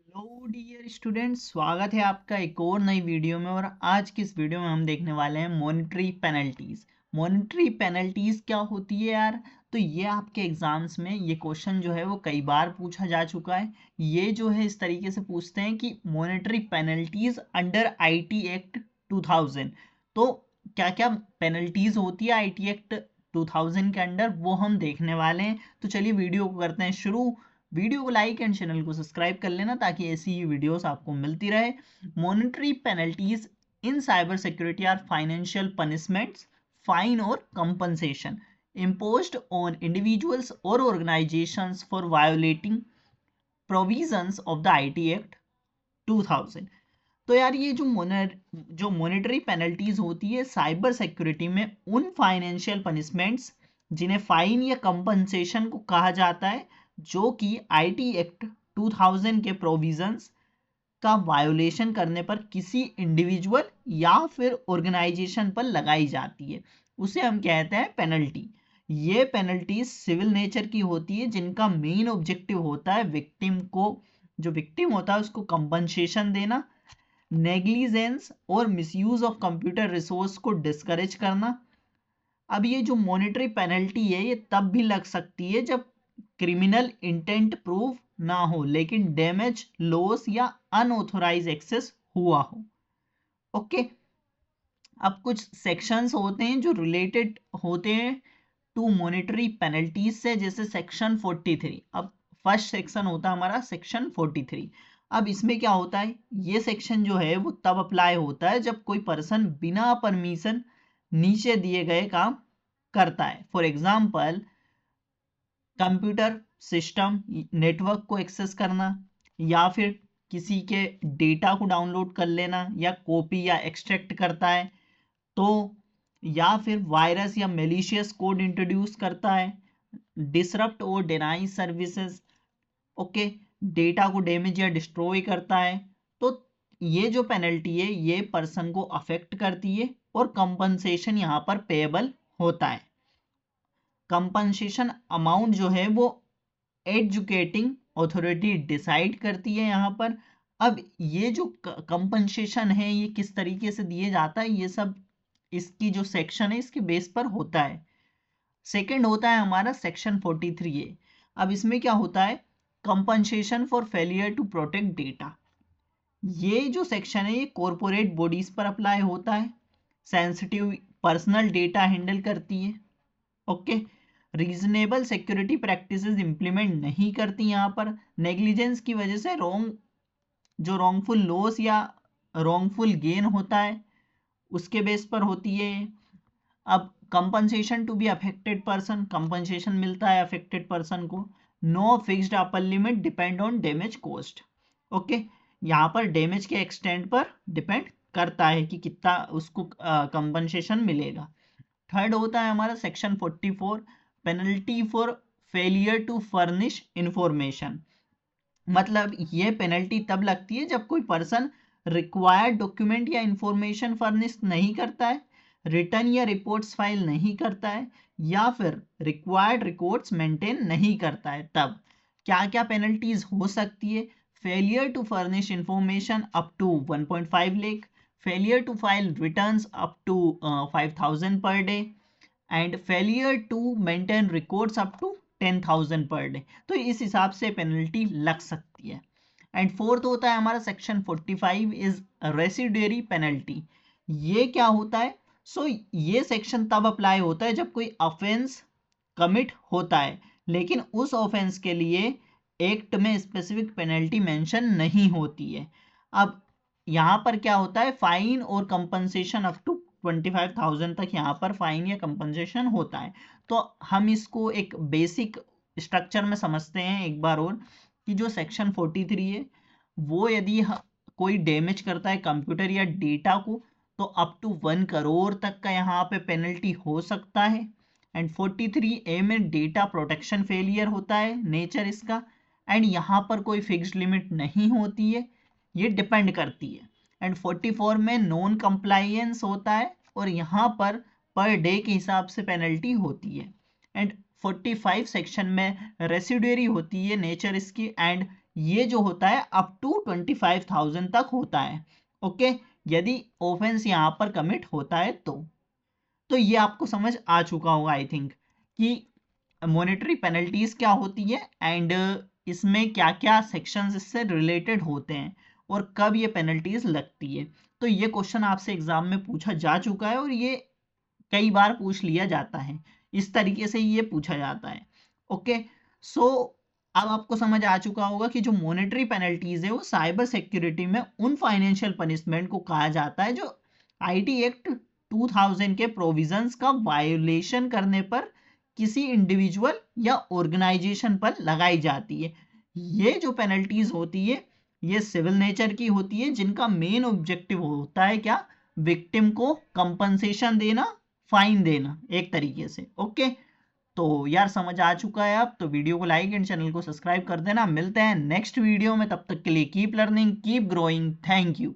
Hello dear students, स्वागत है आपका एक और नई वीडियो में। और आज की इस वीडियो में हम देखने वाले हैं मॉनेटरी पेनल्टीज। मॉनेटरी पेनल्टीज क्या होती है यार? तो ये आपके एग्जाम्स में ये क्वेश्चन जो है वो कई बार पूछा जा चुका है। ये जो है इस तरीके से पूछते हैं कि monetary penalties under IT act 2000। तो क्या क्या पेनल्टीज होती है आईटी एक्ट 2000 के अंडर, वो हम देखने वाले हैं। तो चलिए वीडियो को करते हैं शुरू। वीडियो को लाइक एंड चैनल को सब्सक्राइब कर लेना ताकि ऐसी ही वीडियोस आपको मिलती रहे। Monetary penalties in cyber security are financial punishments, fine और compensation imposed on individuals or organizations for violating provisions of the IT Act 2000। तो यार ये जो मॉनेटरी पेनल्टीज होती है साइबर सिक्योरिटी में उन फाइनेंशियल पनिशमेंट्स जिन्हें फाइन या कंपनसेशन को कहा जाता है, जो कि आईटी एक्ट 2000 के प्रोविजंस का वायोलेशन करने पर किसी इंडिविजुअल या फिर ऑर्गेनाइजेशन पर लगाई जाती है, उसे हम कहते हैं पेनल्टी। ये पेनल्टी सिविल नेचर की होती है, जिनका मेन ऑब्जेक्टिव होता है विक्टिम को, जो विक्टिम होता है उसको कंपनसेशन देना, नेग्लिजेंस और मिसयूज ऑफ कंप्यूटर रिसोर्स को डिस्करेज करना। अब ये जो मॉनेटरी पेनल्टी है ये तब भी लग सकती है जब क्रिमिनल इंटेंट प्रूव ना हो, लेकिन डैमेज, लॉस या अनऑथोराइज एक्सेस हुआ हो। ओके, अब कुछ सेक्शंस होते हैं जो रिलेटेड होते हैं टू मॉनेटरी पेनल्टीज से, जैसे सेक्शन 43। अब फर्स्ट सेक्शन होता है हमारा सेक्शन 43। अब इसमें क्या होता है, ये सेक्शन जो है वो तब अप्लाई होता है जब कोई पर्सन बिना परमिशन नीचे दिए गए काम करता है। For example, computer system network को एक्सेस करना, या फिर किसी के डेटा को डाउनलोड कर लेना या कॉपी या एक्सट्रैक्ट करता है तो, या फिर वायरस या मेलिशियस कोड इंट्रोड्यूस करता है, डिसरप्ट और डिनाई सर्विसेज, ओके, डेटा को डैमेज या डिस्ट्रॉय करता है, तो ये जो पेनल्टी है ये पर्सन को अफेक्ट करती है और कंपनसेशन यहाँ पर पेएबल होता है। कंपनसेशन अमाउंट जो है वो एजुकेटिंग अथॉरिटी डिसाइड करती है यहाँ पर। अब ये जो कंपनसेशन है ये किस तरीके से दिए जाता है, ये सब इसकी जो सेक्शन है इसके बेस पर होता है। सेकंड होता है हमारा सेक्शन 43A। अब इसमें क्या होता है, compensation for failure to protect data. ये जो सेक्शन है ये कॉरपोरेट बॉडीज पर अप्लाई होता है, सेंसिटिव पर्सनल डेटा हैंडल करती है। Okay, reasonable security practices implement नहीं करती यहाँ पर, नेग्लिजेंस की वजह से रॉन्गफुल लॉस या रॉन्गफुल गेन होता है उसके बेस पर होती है। अब compensation to be affected person, compensation मिलता है अफेक्टेड पर्सन को। No fixed upper limit, depend on damage cost. Okay, यहाँ पर डैमेज के एक्सटेंट पर डिपेंड करता है कि कितना उसको कंपनसेशन मिलेगा। थर्ड होता है हमारा section 44, penalty for failure to furnish information. मतलब ये पेनल्टी तब लगती है जब कोई पर्सन रिक्वायर्ड डॉक्यूमेंट या इंफॉर्मेशन फर्निश नहीं करता है, रिटर्न या रिपोर्ट्स फाइल नहीं करता है, या फिर रिक्वायर्ड रिकॉर्ड्स मेंटेन नहीं करता है। तब क्या क्या पेनल्टीज हो सकती है, failure to furnish information up to 1.5 lakh, failure to file returns up to 5000 per day, and failure to maintain records up to 10,000 per day. तो इस हिसाब से पेनल्टी लग सकती है। एंड फोर्थ होता है हमारा सेक्शन 45 इज रेसिडुअरी पेनल्टी। ये क्या होता है, ये सेक्शन तब अप्लाई होता है जब कोई ऑफेंस कमिट होता है, लेकिन उस ऑफेंस के लिए एक्ट में स्पेसिफिक पेनल्टी मेंशन नहीं होती है। अब यहाँ पर क्या होता है, फाइन और कंपनसेशन अप टू 25,000 तक यहाँ पर फाइन या कंपनसेशन होता है। तो हम इसको एक बेसिक स्ट्रक्चर में समझते हैं एक बार और, कि जो सेक्शन 43 है वो यदि कोई डैमेज करता है कंप्यूटर या डेटा को तो अप टू 1 करोड़ तक का यहाँ पे पेनल्टी हो सकता है। एंड 43A में डेटा प्रोटेक्शन फेलियर होता है नेचर इसका, एंड यहाँ पर कोई फिक्स्ड लिमिट नहीं होती है, ये डिपेंड करती है। एंड 44 में नॉन कंप्लायंस होता है और यहाँ पर डे के हिसाब से पेनल्टी होती है। एंड 45 सेक्शन में रेसिडुअरी होती है नेचर इसकी, एंड ये जो होता है अप टू 25,000 तक होता है। ओके, यदि ऑफेंस यहां पर कमिट होता है तो ये आपको समझ आ चुका होगा आई थिंक कि मॉनेटरी पेनल्टीज क्या होती है एंड इसमें क्या क्या सेक्शंस इससे रिलेटेड होते हैं और कब ये पेनल्टीज लगती है। तो ये क्वेश्चन आपसे एग्जाम में पूछा जा चुका है और ये कई बार पूछ लिया जाता है, इस तरीके से ये पूछा जाता है। ओके, सो अब आपको समझ आ चुका होगा कि जो मॉनेटरी पेनल्टीज है वो साइबर सिक्योरिटी में उन फाइनेंशियल पनिशमेंट को कहा जाता है जो आईटी एक्ट 2000 के प्रोविजंस का वायोलेशन करने पर किसी इंडिविजुअल या ऑर्गेनाइजेशन पर लगाई जाती है। ये जो पेनल्टीज होती है ये सिविल नेचर की होती है, जिनका मेन ऑब्जेक्टिव होता है क्या, विक्टिम को कंपनसेशन देना, फाइन देना एक तरीके से। ओके, तो यार समझ आ चुका है अब तो वीडियो को लाइक एंड चैनल को सब्सक्राइब कर देना। मिलते हैं नेक्स्ट वीडियो में, तब तक के लिए keep learning keep growing, thank you.